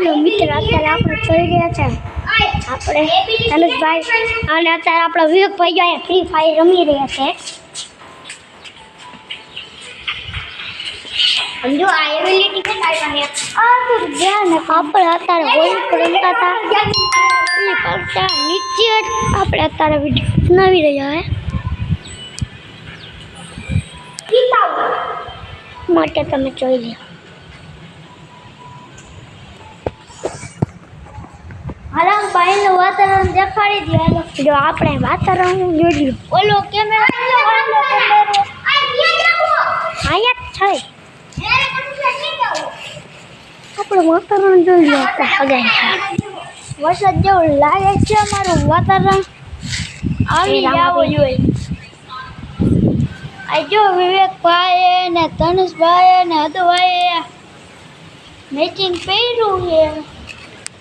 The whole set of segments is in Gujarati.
મિત્ર અત્યારે આપણે જોઈ રહ્યા છે આપણે ધનુષભાઈ અને અત્યારે આપણા વિવેકભાઈ જો ફ્રી ફાયર રમી રહ્યા છે સમજો આ એબિલિટી કે કાઈ આ તો ધ્યાન આપણે અત્યારે હોળી પર રમતા હતા એ પડતા નીચે આપણે અત્યારે વિડિયો બનાવી રહ્યા હે માટે તમે જોઈ લો હાલો ભાઈનું વાતાવરણ દેખાડી દે હાલો જો આપણે વાતાવરણ જોડ્યું ઓલો કેમેરા આયા છે આપણે વાતાવરણ જોઈ લો વરસાદ જેવું લાગે છે અમારું વાતાવરણ આવી જવું જોઈએ આ જો વિવેકભાઈ ને ધનુષભાઈ ને હદુભાઈ મેચિંગ પહેર્યું છે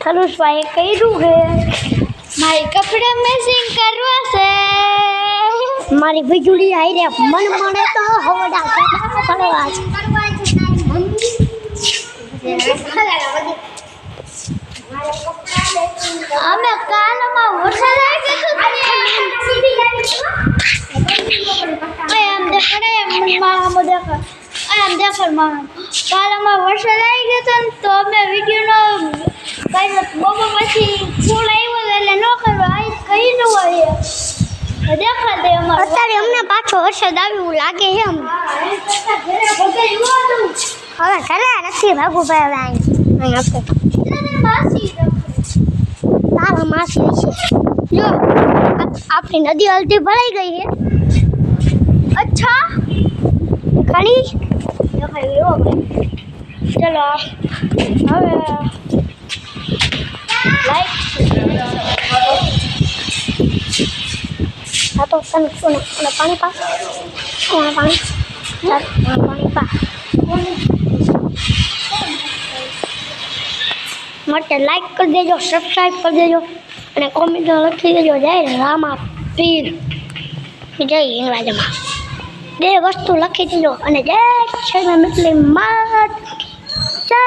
ધનુષભાઈ કર્યું છે મારી કપડા મેચિંગ કરવા છે મારી વીજળી આવી રે મન મળે તો હવડા કરવા અમે કાલમાં વરસાદ આવી કાલમાં વરસાદ આવી ગયો હતો ને તો અમે વિડીયોનો કઈ બોબો પછી ફૂલ આવ્યો એટલે ન કરવા આ કઈ ન હોય દેખાડે અમારે અત્યારે અમને પાછો વરસાદ આવ્યું લાગે છે હવે ઘરે નથી ભાગુભાઈ હવે તારા માસી છે જો આપણી નદી હલતી ભરાઈ ગઈ છે અચ્છા ખાલી ચલો હવે લાઈક તો તને પાણી પા પાણી પા માટે લાઈક કરી દેજો સબસ્ક્રાઈબ કરી દેજો અને કોમેન્ટ લખી દેજો જય રામા પીર જય ઇંગ્રાજીમાં બે વસ્તુ લખી દેજો અને જય શ્રી મુસ્લિમ માત જય